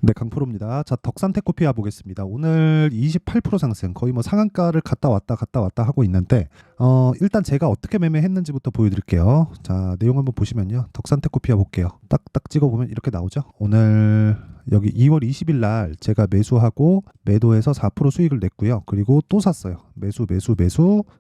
네, 강프로입니다. 자, 덕산테코피아 보겠습니다. 오늘 28% 상승, 거의 뭐 상한가를 갔다 왔다 하고 있는데, 일단 제가 어떻게 매매했는지부터 보여드릴게요. 자, 내용 한번 보시면요. 덕산테코피아 볼게요. 딱딱 찍어보면 이렇게 나오죠. 오늘 여기 2월 20일 날 제가 매수하고 매도해서 4% 수익을 냈고요. 그리고 또 샀어요. 매수.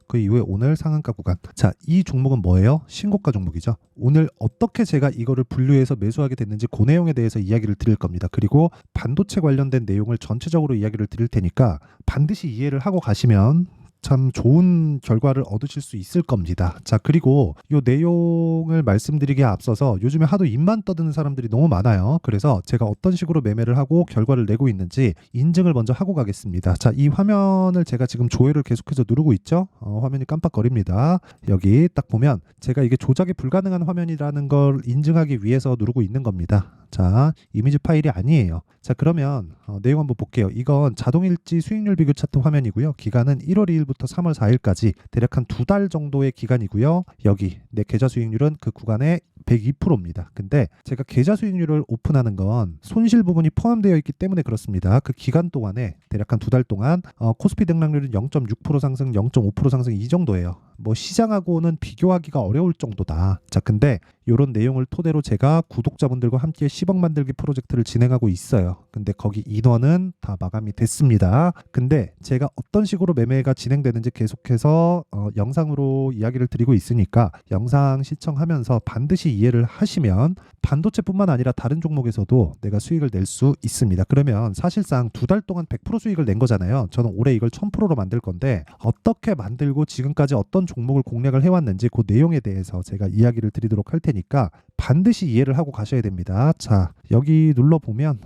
그 이후에 오늘 상한가 구간. 자, 이 종목은 뭐예요? 신고가 종목이죠. 오늘 어떻게 제가 이거를 분류해서 매수하게 됐는지 그 내용에 대해서 이야기를 드릴 겁니다. 그리고 반도체 관련된 내용을 전체적으로 이야기를 드릴 테니까 반드시 이해를 하고 가시면 참 좋은 결과를 얻으실 수 있을 겁니다. 자, 그리고 이 내용을 말씀드리기에 앞서서 요즘에 하도 입만 떠드는 사람들이 너무 많아요. 그래서 제가 어떤 식으로 매매를 하고 결과를 내고 있는지 인증을 먼저 하고 가겠습니다. 자, 이 화면을 제가 지금 조회를 계속해서 누르고 있죠. 화면이 깜빡거립니다. 여기 딱 보면 제가 이게 조작이 불가능한 화면이라는 걸 인증하기 위해서 누르고 있는 겁니다. 자, 이미지 파일이 아니에요. 자, 그러면 내용 한번 볼게요. 이건 자동일지 수익률 비교 차트 화면이고요. 기간은 1월 2일부터 3월 4일까지 대략 한 2달 정도의 기간이고요. 여기 내 계좌 수익률은 그 구간의 102%입니다. 근데 제가 계좌 수익률을 오픈하는 건 손실 부분이 포함되어 있기 때문에 그렇습니다. 그 기간 동안에 대략 한 2달 동안 코스피 등락률은 0.6% 상승, 0.5% 상승 이 정도예요. 뭐 시장하고는 비교하기가 어려울 정도다. 자, 근데 이런 내용을 토대로 제가 구독자분들과 함께 10억 만들기 프로젝트를 진행하고 있어요. 근데 거기 인원은 다 마감이 됐습니다. 근데 제가 어떤 식으로 매매가 진행되는지 계속해서 영상으로 이야기를 드리고 있으니까 영상 시청하면서 반드시 이해를 하시면 반도체뿐만 아니라 다른 종목에서도 내가 수익을 낼 수 있습니다. 그러면 사실상 2달 동안 100% 수익을 낸 거잖아요. 저는 올해 이걸 1000%로 만들 건데 어떻게 만들고 지금까지 어떤 종목을 공략을 해왔는지 그 내용에 대해서 제가 이야기를 드리도록 할 테니까 반드시 이해를 하고 가셔야 됩니다. 자, 여기 눌러보면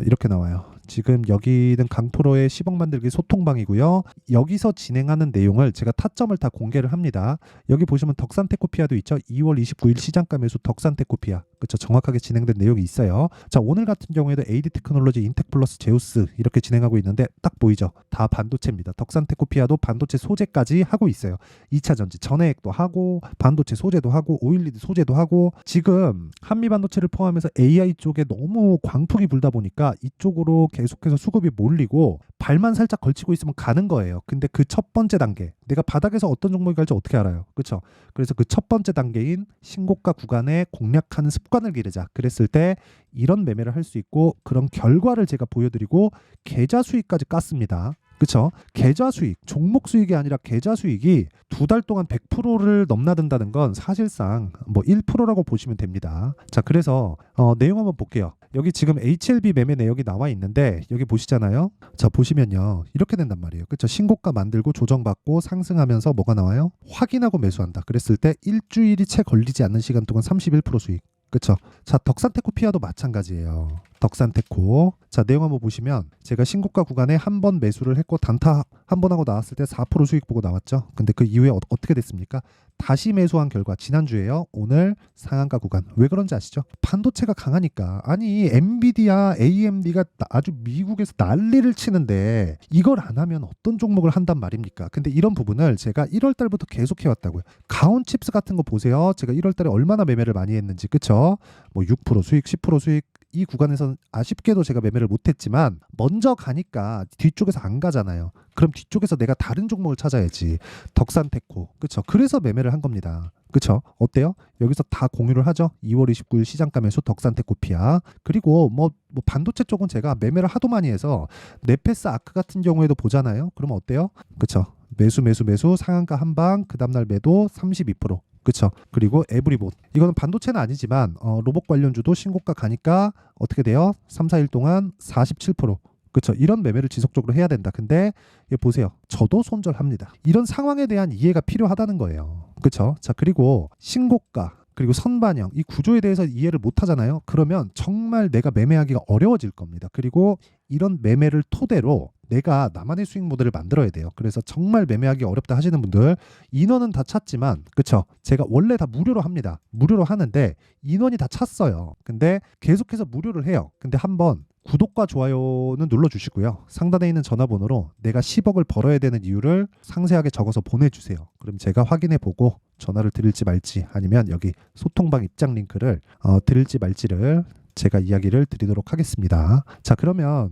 이렇게 나와요. 지금 여기는 강프로의 10억 만들기 소통방이고요. 여기서 진행하는 내용을 제가 타점을 다 공개를 합니다. 여기 보시면 덕산테코피아도 있죠. 2월 29일 시장가 매수 덕산테코피아. 그렇죠. 정확하게 진행된 내용이 있어요. 자, 오늘 같은 경우에도 AD 테크놀로지, 인텍플러스, 제우스 이렇게 진행하고 있는데 딱 보이죠. 다 반도체입니다. 덕산테코피아도 반도체 소재까지 하고 있어요. 2차 전지 전해액도 하고 반도체 소재도 하고 오일리드 소재도 하고 지금 한미반도체를 포함해서 AI 쪽에 너무 광풍이 불다 보니까 이쪽으로 계속해서 수급이 몰리고 발만 살짝 걸치고 있으면 가는 거예요. 근데 그 첫 번째 단계 내가 바닥에서 어떤 종목이 갈지 어떻게 알아요? 그렇죠? 그래서 그 첫 번째 단계인 신고가 구간에 공략하는 습관을 기르자. 그랬을 때 이런 매매를 할 수 있고 그런 결과를 제가 보여드리고 계좌 수익까지 깠습니다. 그쵸? 계좌 수익, 종목 수익이 아니라 계좌 수익이 2달 동안 100%를 넘나든다는 건 사실상 뭐 1%라고 보시면 됩니다. 자, 그래서 내용 한번 볼게요. 여기 지금 HLB 매매 내역이 나와 있는데 여기 보시잖아요. 자, 보시면요. 이렇게 된단 말이에요. 그쵸? 신고가 만들고 조정받고 상승하면서 뭐가 나와요? 확인하고 매수한다. 그랬을 때 일주일이 채 걸리지 않는 시간 동안 31% 수익. 그쵸? 자, 덕산테코피아도 마찬가지예요. 덕산테코. 자, 내용 한번 보시면 제가 신고가 구간에 한 번 매수를 했고 단타 한 번 하고 나왔을 때 4% 수익 보고 나왔죠. 근데 그 이후에 어떻게 됐습니까? 다시 매수한 결과 지난주에요. 오늘 상한가 구간. 왜 그런지 아시죠? 반도체가 강하니까. 아니, 엔비디아, AMD가 아주 미국에서 난리를 치는데 이걸 안 하면 어떤 종목을 한단 말입니까? 근데 이런 부분을 제가 1월 달부터 계속 해왔다고요. 가온칩스 같은 거 보세요. 제가 1월 달에 얼마나 매매를 많이 했는지. 그쵸? 뭐 6% 수익, 10% 수익 이 구간에서는 아쉽게도 제가 매매를 못했지만 먼저 가니까 뒤쪽에서 안 가잖아요. 그럼 뒤쪽에서 내가 다른 종목을 찾아야지. 덕산테코. 그쵸? 그래서 매매를 한 겁니다. 그쵸? 어때요? 여기서 다 공유를 하죠. 2월 29일 시장가 매수 덕산테코피아. 그리고 뭐 반도체 쪽은 제가 매매를 하도 많이 해서 네페스 아크 같은 경우에도 보잖아요. 그러면 어때요? 그쵸? 매수 상한가 한방 그 다음날 매도 32%. 그쵸? 그리고 에브리봇. 이거는 반도체는 아니지만 로봇 관련주도 신고가 가니까 어떻게 돼요? 3, 4일 동안 47%. 그쵸? 이런 매매를 지속적으로 해야 된다. 근데 보세요. 저도 손절합니다. 이런 상황에 대한 이해가 필요하다는 거예요. 그쵸? 자, 그리고 신고가 그리고 선반영 이 구조에 대해서 이해를 못 하잖아요. 그러면 정말 내가 매매하기가 어려워질 겁니다. 그리고 이런 매매를 토대로 내가 나만의 수익 모델을 만들어야 돼요. 그래서 정말 매매하기 어렵다 하시는 분들 인원은 다 찼지만 그쵸? 제가 원래 다 무료로 합니다. 무료로 하는데 인원이 다 찼어요. 근데 계속해서 무료를 해요. 근데 한번 구독과 좋아요는 눌러주시고요. 상단에 있는 전화번호로 내가 10억을 벌어야 되는 이유를 상세하게 적어서 보내주세요. 그럼 제가 확인해보고 전화를 드릴지 말지 아니면 여기 소통방 입장 링크를 드릴지 말지를 제가 이야기를 드리도록 하겠습니다. 자, 그러면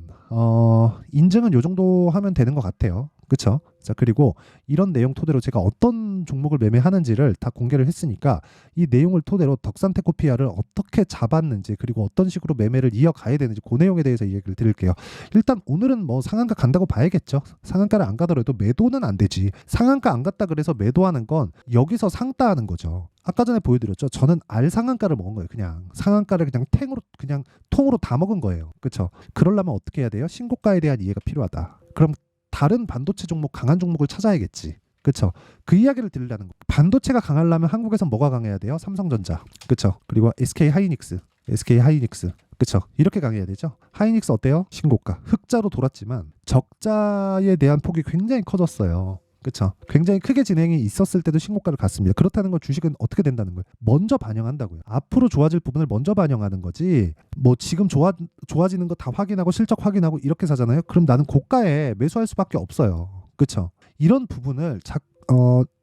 인증은 요 정도 하면 되는 것 같아요. 그쵸? 자, 그리고 이런 내용 토대로 제가 어떤 종목을 매매하는지를 다 공개를 했으니까 이 내용을 토대로 덕산테크피아를 어떻게 잡았는지, 그리고 어떤 식으로 매매를 이어가야 되는지 그 내용에 대해서 이야기를 드릴게요. 일단 오늘은 뭐 상한가 간다고 봐야겠죠. 상한가를 안 가더라도 매도는 안 되지. 상한가 안 갔다 그래서 매도하는 건 여기서 상따하는 거죠. 아까 전에 보여드렸죠. 저는 알 상한가를 먹은 거예요. 그냥 상한가를 그냥 탱으로, 그냥 통으로 다 먹은 거예요. 그렇죠? 그러려면 어떻게 해야 돼요? 신고가에 대한 이해가 필요하다. 그럼 다른 반도체 종목, 강한 종목을 찾아야겠지. 그렇죠? 그 이야기를 드리려는 거. 반도체가 강하려면 한국에선 뭐가 강해야 돼요? 삼성전자. 그렇죠? 그리고 SK 하이닉스. 그렇죠? 이렇게 강해야 되죠. 하이닉스 어때요? 신고가. 흑자로 돌았지만 적자에 대한 폭이 굉장히 커졌어요. 그렇죠? 굉장히 크게 진행이 있었을 때도 신고가를 갔습니다. 그렇다는 건 주식은 어떻게 된다는 거예요? 먼저 반영한다고요. 앞으로 좋아질 부분을 먼저 반영하는 거지. 뭐 지금 좋아지는 거 다 확인하고 실적 확인하고 이렇게 사잖아요. 그럼 나는 고가에 매수할 수밖에 없어요. 그렇죠? 이런 부분을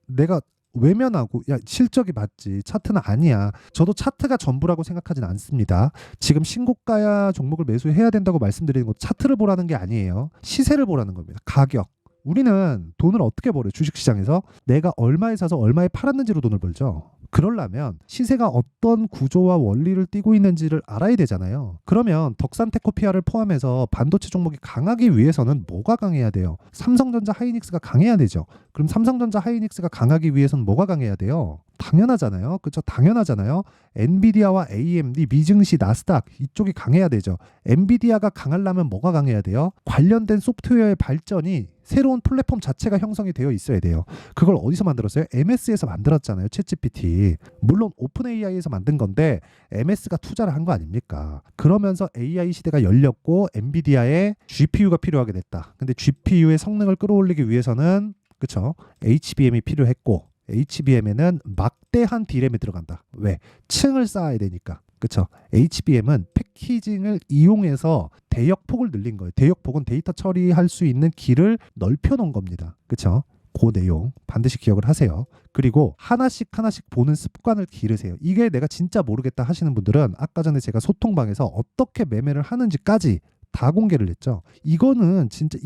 내가 외면하고 야 실적이 맞지 차트는 아니야. 저도 차트가 전부라고 생각하진 않습니다. 지금 신고가야 종목을 매수해야 된다고 말씀드리는 거 차트를 보라는 게 아니에요. 시세를 보라는 겁니다. 가격. 우리는 돈을 어떻게 벌어요? 주식시장에서 내가 얼마에 사서 얼마에 팔았는지로 돈을 벌죠. 그러려면 시세가 어떤 구조와 원리를 띠고 있는지를 알아야 되잖아요. 그러면 덕산테크피아를 포함해서 반도체 종목이 강하기 위해서는 뭐가 강해야 돼요? 삼성전자 하이닉스가 강해야 되죠. 그럼 삼성전자 하이닉스가 강하기 위해서는 뭐가 강해야 돼요? 당연하잖아요. 그렇죠? 당연하잖아요. 엔비디아와 AMD, 미증시, 나스닥 이쪽이 강해야 되죠. 엔비디아가 강하려면 뭐가 강해야 돼요? 관련된 소프트웨어의 발전이 새로운 플랫폼 자체가 형성이 되어 있어야 돼요. 그걸 어디서 만들었어요? MS에서 만들었잖아요. 챗GPT. 물론 오픈 AI에서 만든 건데 MS가 투자를 한 거 아닙니까? 그러면서 AI 시대가 열렸고 엔비디아에 GPU가 필요하게 됐다. 근데 GPU의 성능을 끌어올리기 위해서는 그쵸? HBM이 필요했고 HBM에는 막대한 D램이 들어간다. 왜? 층을 쌓아야 되니까. 그쵸? HBM은 패키징을 이용해서 대역폭을 늘린 거예요. 대역폭은 데이터 처리할 수 있는 길을 넓혀 놓은 겁니다. 그쵸? 그 내용 반드시 기억을 하세요. 그리고 하나씩 보는 습관을 기르세요. 이게 내가 진짜 모르겠다 하시는 분들은 아까 전에 제가 소통방에서 어떻게 매매를 하는지까지 다 공개를 했죠. 이거는 진짜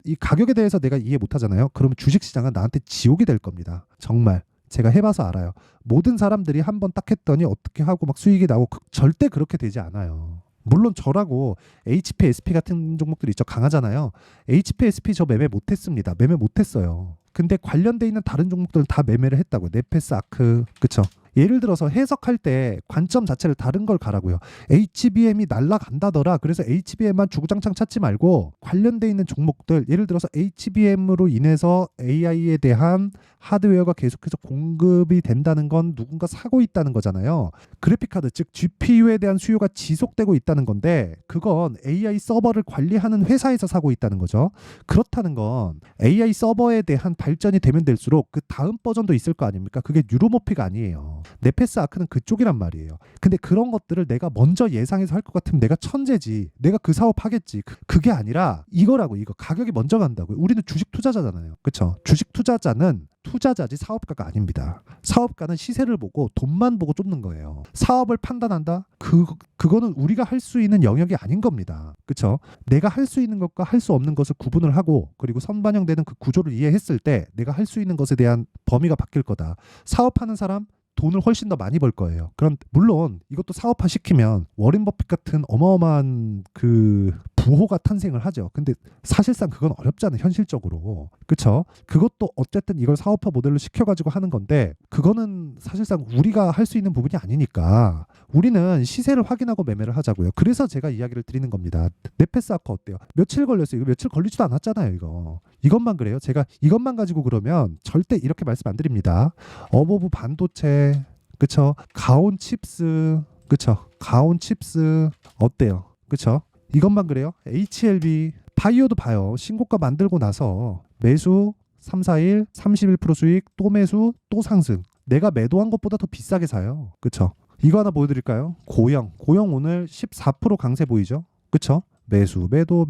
이 가격에 대해서 내가 이해 못 하잖아요. 그러면 주식시장은 나한테 지옥이 될 겁니다. 정말. 제가 해봐서 알아요. 모든 사람들이 한번 딱 했더니 어떻게 하고 막 수익이 나고 절대 그렇게 되지 않아요. 물론 저라고 HP, SP 같은 종목들이 있죠. 강하잖아요. HP, SP 저 매매 못했습니다. 매매 못했어요. 근데 관련돼 있는 다른 종목들은 다 매매를 했다고요. 네페스, 아크, 그쵸? 예를 들어서 해석할 때 관점 자체를 다른 걸 가라고요. HBM이 날아간다더라. 그래서 HBM만 주구장창 찾지 말고 관련돼 있는 종목들, 예를 들어서 HBM으로 인해서 AI에 대한 하드웨어가 계속해서 공급이 된다는 건 누군가 사고 있다는 거잖아요. 그래픽카드, 즉 GPU에 대한 수요가 지속되고 있다는 건데 그건 AI 서버를 관리하는 회사에서 사고 있다는 거죠. 그렇다는 건 AI 서버에 대한 발전이 되면 될수록 그 다음 버전도 있을 거 아닙니까? 그게 뉴로모피가 아니에요. 네페스 아크는 그쪽이란 말이에요. 근데 그런 것들을 내가 먼저 예상해서 할 것 같으면 내가 천재지. 내가 그 사업 하겠지. 그게 아니라 이거라고. 이거 가격이 먼저 간다고요. 우리는 주식 투자자잖아요. 그렇죠? 주식 투자자는 투자자지 사업가가 아닙니다. 사업가는 시세를 보고 돈만 보고 쫓는 거예요. 사업을 판단한다? 그거는 우리가 할 수 있는 영역이 아닌 겁니다. 그렇죠? 내가 할 수 있는 것과 할 수 없는 것을 구분을 하고 그리고 선반영되는 그 구조를 이해했을 때 내가 할 수 있는 것에 대한 범위가 바뀔 거다. 사업하는 사람 돈을 훨씬 더 많이 벌 거예요. 그럼 물론 이것도 사업화 시키면 워렌 버핏 같은 어마어마한 그 부호가 탄생을 하죠. 근데 사실상 그건 어렵잖아요. 현실적으로. 그렇죠? 그것도 어쨌든 이걸 사업화 모델로 시켜가지고 하는 건데 그거는 사실상 우리가 할 수 있는 부분이 아니니까 우리는 시세를 확인하고 매매를 하자고요. 그래서 제가 이야기를 드리는 겁니다. 네페스 아크 어때요? 며칠 걸렸어요. 이거 며칠 걸리지도 않았잖아요. 이것만 그래요. 제가 이것만 가지고 그러면 절대 이렇게 말씀 안 드립니다. 어버브 반도체, 그쵸? 가온 칩스, 그쵸? 가온 칩스 어때요? 그쵸? 이것만 그래요? HLB, 바이오도 봐요. 신고가 만들고 나서 매수 3, 4일 31% 수익, 또 매수, 또 상승. 내가 매도한 것보다 더 비싸게 사요. 그쵸? 이거 하나 보여드릴까요? 고영 오늘 14% 강세 보이죠? 그쵸? 매수, 매도,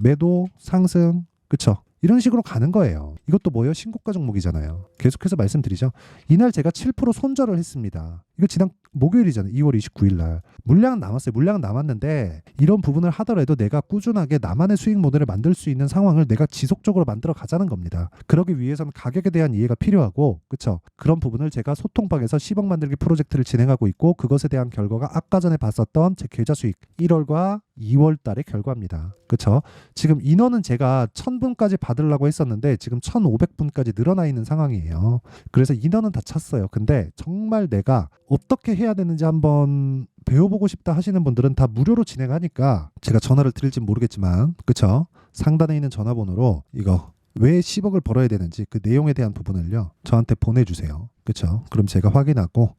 매도, 상승. 그쵸? 이런 식으로 가는 거예요. 이것도 뭐예요? 신고가 종목이잖아요. 계속해서 말씀드리죠. 이날 제가 7% 손절을 했습니다. 이거 지난 목요일이잖아요. 2월 29일 날. 물량은 남았어요. 물량은 남았는데 이런 부분을 하더라도 내가 꾸준하게 나만의 수익 모델을 만들 수 있는 상황을 내가 지속적으로 만들어 가자는 겁니다. 그러기 위해서는 가격에 대한 이해가 필요하고, 그쵸? 그런 부분을 제가 소통방에서 10억 만들기 프로젝트를 진행하고 있고, 그것에 대한 결과가 아까 전에 봤었던 제 계좌 수익 1월과 2월 달의 결과입니다. 그쵸? 지금 인원은 제가 1000분까지 받으려고 했었는데 지금 1500분까지 늘어나 있는 상황이에요. 그래서 인원은 다 찼어요. 근데 정말 내가 어떻게 해야 되는지 한번 배워보고 싶다 하시는 분들은 다 무료로 진행하니까 제가 전화를 드릴진 모르겠지만, 그쵸? 상단에 있는 전화번호로 이거 왜 10억을 벌어야 되는지 그 내용에 대한 부분을요 저한테 보내주세요. 그쵸? 그럼 제가 확인하고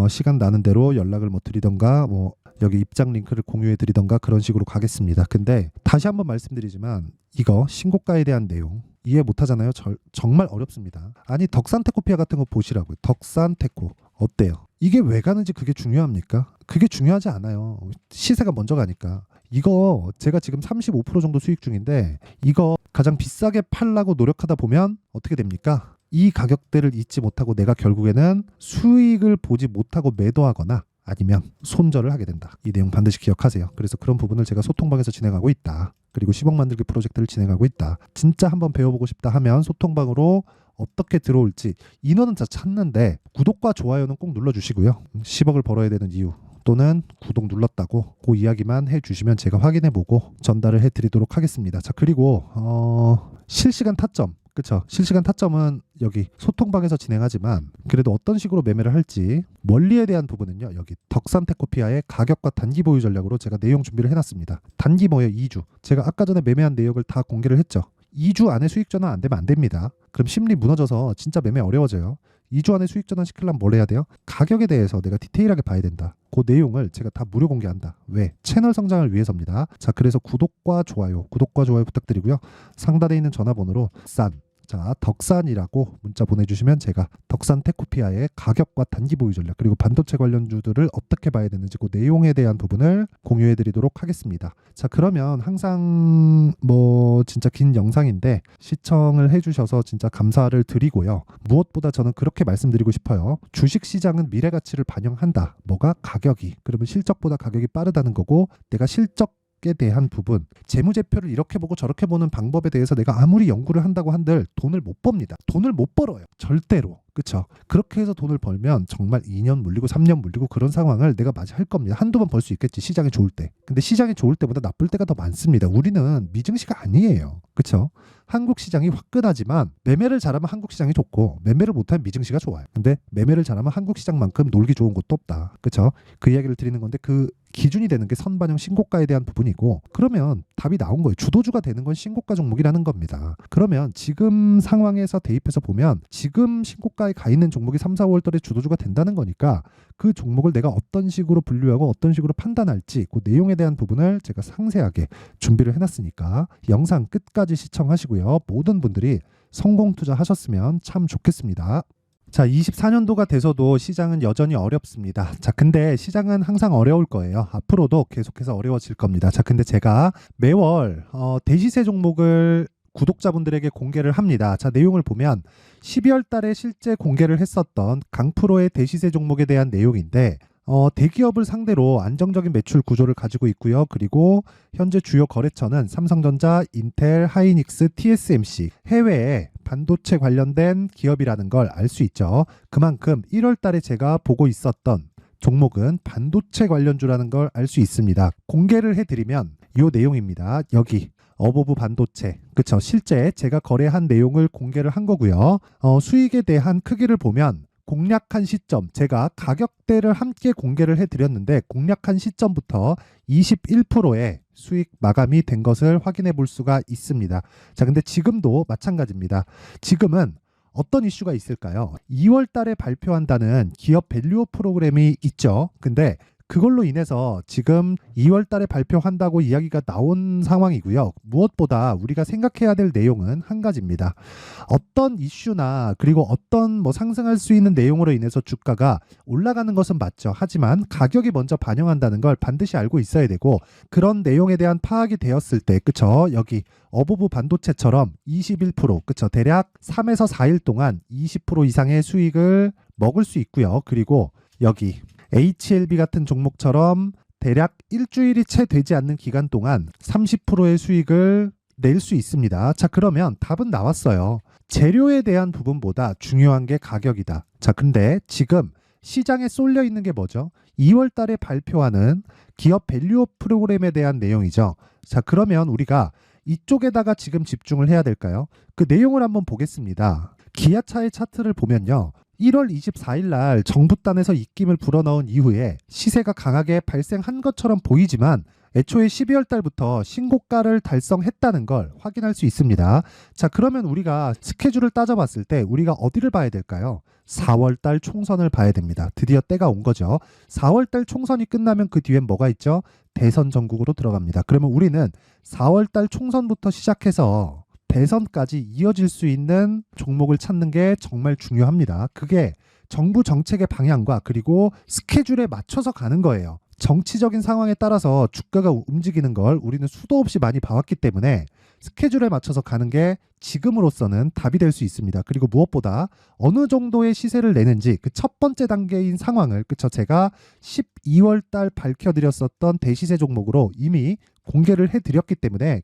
시간 나는 대로 연락을 뭐 드리던가 뭐 여기 입장 링크를 공유해 드리던가 그런 식으로 가겠습니다. 근데 다시 한번 말씀드리지만 이거 신고가에 대한 내용 이해 못 하잖아요. 정말 어렵습니다. 아니 덕산테코피아 같은 거 보시라고요. 덕산테코 어때요? 이게 왜 가는지 그게 중요합니까? 그게 중요하지 않아요. 시세가 먼저 가니까. 이거 제가 지금 35% 정도 수익 중인데 이거 가장 비싸게 팔라고 노력하다 보면 어떻게 됩니까? 이 가격대를 잊지 못하고 내가 결국에는 수익을 보지 못하고 매도하거나 아니면 손절을 하게 된다. 이 내용 반드시 기억하세요. 그래서 그런 부분을 제가 소통방에서 진행하고 있다. 그리고 10억 만들기 프로젝트를 진행하고 있다. 진짜 한번 배워보고 싶다 하면 소통방으로 어떻게 들어올지 인원은 다 찾는데 구독과 좋아요는 꼭 눌러주시고요. 10억을 벌어야 되는 이유 또는 구독 눌렀다고 그 이야기만 해주시면 제가 확인해보고 전달을 해드리도록 하겠습니다. 자, 그리고 실시간 타점, 그쵸? 실시간 타점은 여기 소통방에서 진행하지만 그래도 어떤 식으로 매매를 할지 원리에 대한 부분은요 여기 덕산테코피아의 가격과 단기 보유 전략으로 제가 내용 준비를 해놨습니다. 단기 뭐예요? 2주. 제가 아까 전에 매매한 내역을 다 공개를 했죠. 2주 안에 수익 전환 안 되면 안 됩니다. 그럼 심리 무너져서 진짜 매매 어려워져요. 2주 안에 수익 전환 시키려면 뭘 해야 돼요? 가격에 대해서 내가 디테일하게 봐야 된다. 그 내용을 제가 다 무료 공개한다. 왜? 채널 성장을 위해서입니다. 자, 그래서 구독과 좋아요 부탁드리고요. 상단에 있는 전화번호로 덕산이라고 문자 보내주시면 제가 덕산테코피아의 가격과 단기 보유 전략 그리고 반도체 관련주들을 어떻게 봐야 되는지 그 내용에 대한 부분을 공유해 드리도록 하겠습니다. 자, 그러면 항상 뭐 진짜 긴 영상인데 시청을 해주셔서 진짜 감사를 드리고요. 무엇보다 저는 그렇게 말씀드리고 싶어요. 주식시장은 미래가치를 반영한다. 뭐가? 가격이. 그러면 실적보다 가격이 빠르다는 거고 내가 실적 에 대한 부분, 재무제표를 이렇게 보고 저렇게 보는 방법에 대해서 내가 아무리 연구를 한다고 한들 돈을 못 법니다. 돈을 못 벌어요. 절대로. 그쵸? 그렇게 해서 돈을 벌면 정말 2년 물리고 3년 물리고 그런 상황을 내가 맞이 할 겁니다. 한두 번 벌 수 있겠지. 시장이 좋을 때. 근데 시장이 좋을 때보다 나쁠 때가 더 많습니다. 우리는 미증시가 아니에요. 그쵸? 한국 시장이 화끈하지만 매매를 잘하면 한국 시장이 좋고 매매를 못하면 미증시가 좋아요. 근데 매매를 잘하면 한국 시장만큼 놀기 좋은 곳도 없다. 그쵸? 그 이야기를 드리는 건데 그 기준이 되는 게 선반영 신고가에 대한 부분이고 그러면 답이 나온 거예요. 주도주가 되는 건 신고가 종목이라는 겁니다. 그러면 지금 상황에서 대입해서 보면 지금 신고가에 가 있는 종목이 3, 4, 5월 달에 주도주가 된다는 거니까 그 종목을 내가 어떤 식으로 분류하고 어떤 식으로 판단할지 그 내용에 대한 부분을 제가 상세하게 준비를 해놨으니까 영상 끝까지 시청하시고요. 모든 분들이 성공 투자하셨으면 참 좋겠습니다. 자, 24년도가 돼서도 시장은 여전히 어렵습니다. 자, 근데 시장은 항상 어려울 거예요. 앞으로도 계속해서 어려워질 겁니다. 자, 근데 제가 매월 대시세 종목을 구독자분들에게 공개를 합니다. 자, 내용을 보면 12월 달에 실제 공개를 했었던 강프로의 대시세 종목에 대한 내용인데 대기업을 상대로 안정적인 매출 구조를 가지고 있고요. 그리고 현재 주요 거래처는 삼성전자, 인텔, 하이닉스, TSMC, 해외에 반도체 관련된 기업이라는 걸 알 수 있죠. 그만큼 1월 달에 제가 보고 있었던 종목은 반도체 관련주라는 걸 알 수 있습니다. 공개를 해드리면 이 내용입니다. 여기 어보브 반도체, 그쵸? 실제 제가 거래한 내용을 공개를 한 거고요. 수익에 대한 크기를 보면 공략한 시점, 제가 가격대를 함께 공개를 해드렸는데 공략한 시점부터 21%의 수익 마감이 된 것을 확인해 볼 수가 있습니다. 자, 근데 지금도 마찬가지입니다. 지금은 어떤 이슈가 있을까요? 2월 달에 발표한다는 기업 밸류업 프로그램이 있죠. 근데 그걸로 인해서 지금 2월 달에 발표한다고 이야기가 나온 상황이고요. 무엇보다 우리가 생각해야 될 내용은 한 가지입니다. 어떤 이슈나 그리고 어떤 뭐 상승할 수 있는 내용으로 인해서 주가가 올라가는 것은 맞죠. 하지만 가격이 먼저 반영한다는 걸 반드시 알고 있어야 되고 그런 내용에 대한 파악이 되었을 때, 그쵸? 여기 어보브 반도체처럼 21%, 그쵸? 대략 3에서 4일 동안 20% 이상의 수익을 먹을 수 있고요. 그리고 여기 HLB 같은 종목처럼 대략 일주일이 채 되지 않는 기간 동안 30%의 수익을 낼 수 있습니다. 자, 그러면 답은 나왔어요. 재료에 대한 부분보다 중요한 게 가격이다. 자, 근데 지금 시장에 쏠려 있는 게 뭐죠? 2월 달에 발표하는 기업 밸류업 프로그램에 대한 내용이죠. 자, 그러면 우리가 이쪽에다가 지금 집중을 해야 될까요? 그 내용을 한번 보겠습니다. 기아차의 차트를 보면요. 1월 24일 날 정부단에서 입김을 불어넣은 이후에 시세가 강하게 발생한 것처럼 보이지만 애초에 12월 달부터 신고가를 달성했다는 걸 확인할 수 있습니다. 자, 그러면 우리가 스케줄을 따져봤을 때 우리가 어디를 봐야 될까요? 4월 달 총선을 봐야 됩니다. 드디어 때가 온 거죠. 4월 달 총선이 끝나면 그 뒤엔 뭐가 있죠? 대선 전국으로 들어갑니다. 그러면 우리는 4월 달 총선부터 시작해서 대선까지 이어질 수 있는 종목을 찾는 게 정말 중요합니다. 그게 정부 정책의 방향과 그리고 스케줄에 맞춰서 가는 거예요. 정치적인 상황에 따라서 주가가 움직이는 걸 우리는 수도 없이 많이 봐왔기 때문에 스케줄에 맞춰서 가는 게 지금으로서는 답이 될 수 있습니다. 그리고 무엇보다 어느 정도의 시세를 내는지 그 첫 번째 단계인 상황을 제가 12월 달 밝혀드렸었던 대시세 종목으로 이미 공개를 해드렸기 때문에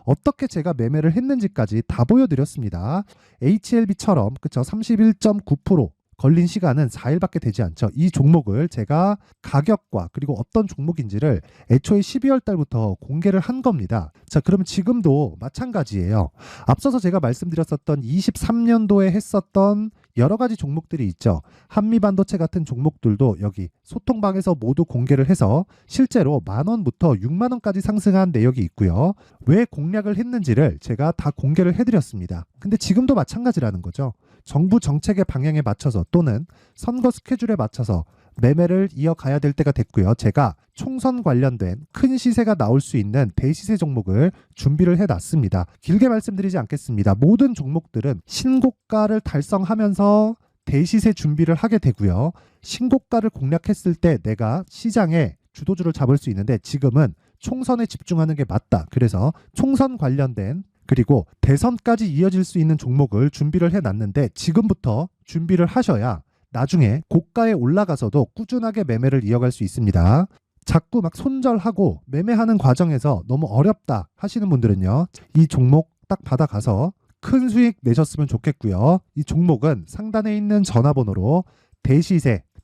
어떻게 제가 매매를 했는지까지 다 보여드렸습니다. HLB처럼 31.9% 걸린 시간은 4일밖에 되지 않죠. 이 종목을 제가 가격과 그리고 어떤 종목인지를 애초에 12월 달부터 공개를 한 겁니다. 자, 그러면 지금도 마찬가지예요. 앞서서 제가 말씀드렸었던 23년도에 했었던 여러 가지 종목들이 있죠. 한미반도체 같은 종목들도 여기 소통방에서 모두 공개를 해서 실제로 10,000원부터 60,000원까지 상승한 내역이 있고요. 왜 공략을 했는지를 제가 다 공개를 해드렸습니다. 근데 지금도 마찬가지라는 거죠. 정부 정책의 방향에 맞춰서 또는 선거 스케줄에 맞춰서 매매를 이어가야 될 때가 됐고요. 제가 총선 관련된 큰 시세가 나올 수 있는 대시세 종목을 준비를 해놨습니다. 길게 말씀드리지 않겠습니다. 모든 종목들은 신고가를 달성하면서 대시세 준비를 하게 되고요. 신고가를 공략했을 때 내가 시장에 주도주를 잡을 수 있는데 지금은 총선에 집중하는 게 맞다. 그래서 총선 관련된 그리고 대선까지 이어질 수 있는 종목을 준비를 해놨는데 지금부터 준비를 하셔야 나중에 고가에 올라가서도 꾸준하게 매매를 이어갈 수 있습니다. 자꾸 막 손절하고 매매하는 과정에서 너무 어렵다 하시는 분들은요. 이 종목 딱 받아가서 큰 수익 내셨으면 좋겠고요. 이 종목은 상단에 있는 전화번호로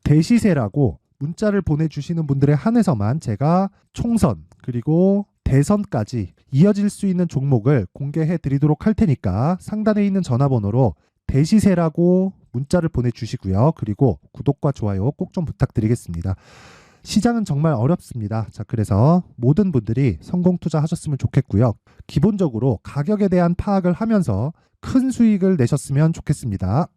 대시세라고 문자를 보내주시는 분들에 한해서만 제가 총선 그리고 대선까지 이어질 수 있는 종목을 공개해 드리도록 할 테니까 상단에 있는 전화번호로 대시세라고 문자를 보내주시고요. 그리고 구독과 좋아요 꼭 좀 부탁드리겠습니다. 시장은 정말 어렵습니다. 자, 그래서 모든 분들이 성공 투자하셨으면 좋겠고요. 기본적으로 가격에 대한 파악을 하면서 큰 수익을 내셨으면 좋겠습니다.